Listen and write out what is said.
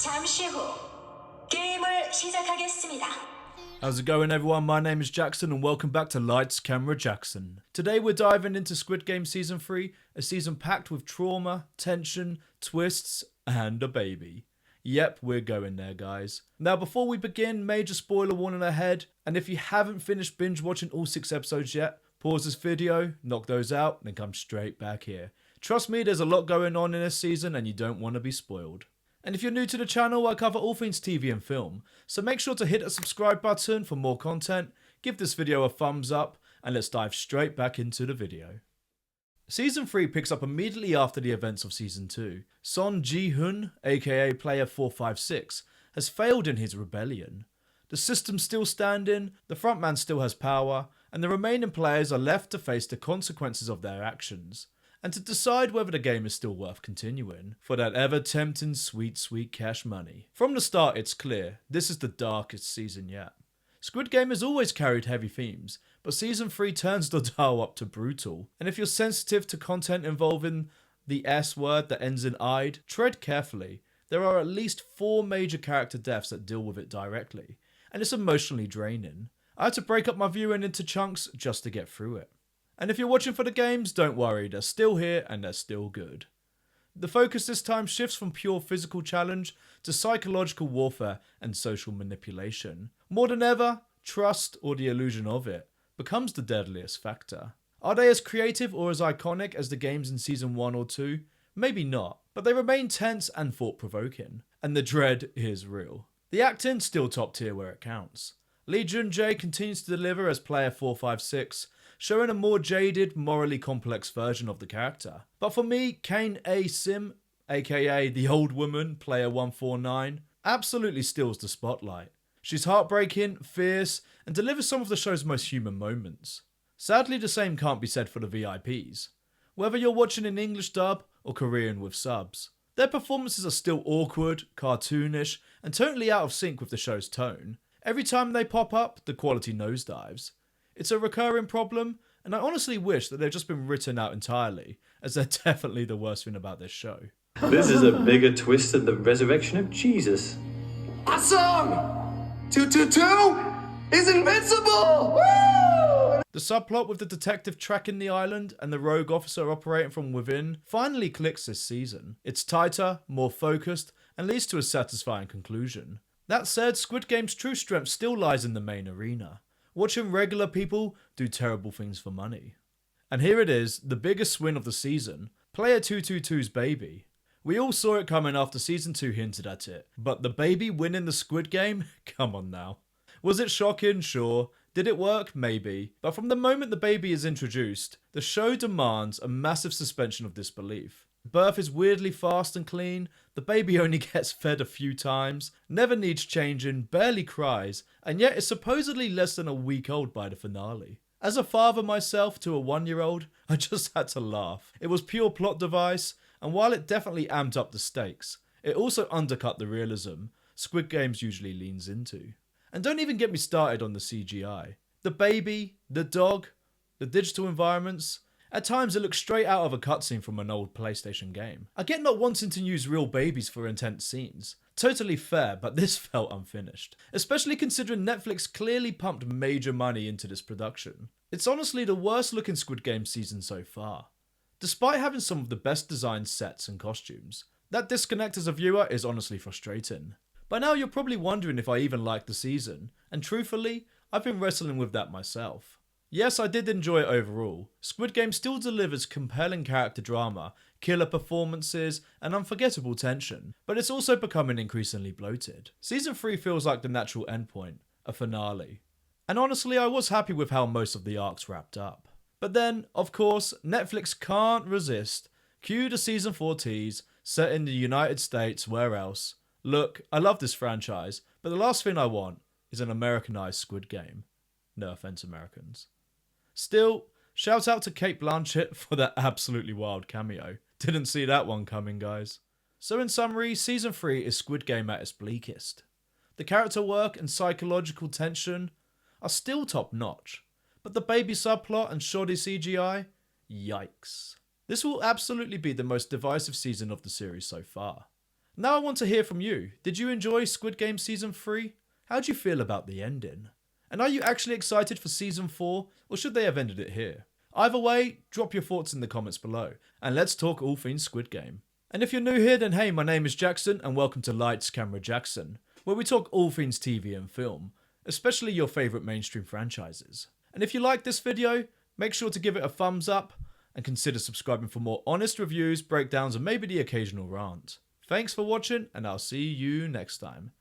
잠시 후 게임을 시작하겠습니다. How's it going, everyone? My name is Jackson and welcome back to Lights Camera Jackson. Today we're diving into Squid Game Season 3, a season packed with trauma, tension, twists, and a baby. Yep, we're going there, guys. Now, before we begin, major spoiler warning ahead, and if you haven't finished binge watching all 6 episodes yet, pause this video, knock those out, and then come straight back here. Trust me, there's a lot going on in this season and you don't want to be spoiled. And if you're new to the channel, I cover all things TV and film, so make sure to hit that subscribe button for more content, give this video a thumbs up, and let's dive straight back into the video. Season 3 picks up immediately after the events of Season 2. Son Ji-hoon, aka Player 456, has failed in his rebellion. The system's still standing, the frontman still has power, and the remaining players are left to face the consequences of their actions, and to decide whether the game is still worth continuing, for that ever-tempting sweet cash money. From the start it's clear, this is the darkest season yet. Squid Game has always carried heavy themes, but Season 3 turns the dial up to brutal, and if you're sensitive to content involving the S word that ends in "-ide", tread carefully. There are at least 4 major character deaths that deal with it directly, and it's emotionally draining. I had to break up my viewing into chunks just to get through it. And if you're watching for the games, don't worry, they're still here and they're still good. The focus this time shifts from pure physical challenge to psychological warfare and social manipulation. More than ever, trust, or the illusion of it, becomes the deadliest factor. Are they as creative or as iconic as the games in Season 1 or 2? Maybe not, but they remain tense and thought-provoking, and the dread is real. The acting still top tier where it counts. Lee Jun-jae continues to deliver as Player 456, showing a more jaded, morally complex version of the character. But for me, Kane A. Sim, aka the old woman, Player 149, absolutely steals the spotlight. She's heartbreaking, fierce, and delivers some of the show's most human moments. Sadly, the same can't be said for the VIPs. Whether you're watching in English dub or Korean with subs, their performances are still awkward, cartoonish, and totally out of sync with the show's tone. Every time they pop up, the quality nosedives. It's a recurring problem, and I honestly wish that they've just been written out entirely, as they're definitely the worst thing about this show. This is a bigger twist than the resurrection of Jesus. Awesome! 222 is invincible! Woo! The subplot with the detective tracking the island and the rogue officer operating from within finally clicks this season. It's tighter, more focused, and leads to a satisfying conclusion. That said, Squid Game's true strength still lies in the main arena. Watching regular people do terrible things for money. And here it is, the biggest win of the season, Player 222's baby. We all saw it coming after Season 2 hinted at it, but the baby winning the Squid Game? Come on now. Was it shocking? Sure. Did it work? Maybe. But from the moment the baby is introduced, the show demands a massive suspension of disbelief. Birth is weirdly fast and clean, the baby only gets fed a few times, never needs changing, barely cries, and yet is supposedly less than a week old by the finale. As a father myself to a 1-year-old, I just had to laugh. It was pure plot device, and while it definitely amped up the stakes, it also undercut the realism Squid Games usually leans into. And don't even get me started on the CGI. The baby, the dog, the digital environments. At times it looks straight out of a cutscene from an old PlayStation game. I get not wanting to use real babies for intense scenes. Totally fair, but this felt unfinished. Especially considering Netflix clearly pumped major money into this production. It's honestly the worst looking Squid Game season so far. Despite having some of the best designed sets and costumes, that disconnect as a viewer is honestly frustrating. By now you're probably wondering if I even liked the season, and truthfully, I've been wrestling with that myself. Yes, I did enjoy it overall. Squid Game still delivers compelling character drama, killer performances, and unforgettable tension, but it's also becoming increasingly bloated. Season 3 feels like the natural endpoint, a finale. And honestly, I was happy with how most of the arcs wrapped up. But then, of course, Netflix can't resist. Cue the Season 4 tease, set in the United States, where else? Look, I love this franchise, but the last thing I want is an Americanized Squid Game. No offense, Americans. Still, shout out to Cate Blanchett for that absolutely wild cameo. Didn't see that one coming, guys. So in summary, Season 3 is Squid Game at its bleakest. The character work and psychological tension are still top notch, but the baby subplot and shoddy CGI? Yikes. This will absolutely be the most divisive season of the series so far. Now I want to hear from you. Did you enjoy Squid Game Season 3? How do you feel about the ending? And are you actually excited for Season 4, or should they have ended it here? Either way, drop your thoughts in the comments below, and let's talk all things Squid Game. And if you're new here, then hey, my name is Jackson, and welcome to Lights, Camera, Jackson, where we talk all things TV and film, especially your favourite mainstream franchises. And if you like this video, make sure to give it a thumbs up, and consider subscribing for more honest reviews, breakdowns, and maybe the occasional rant. Thanks for watching, and I'll see you next time.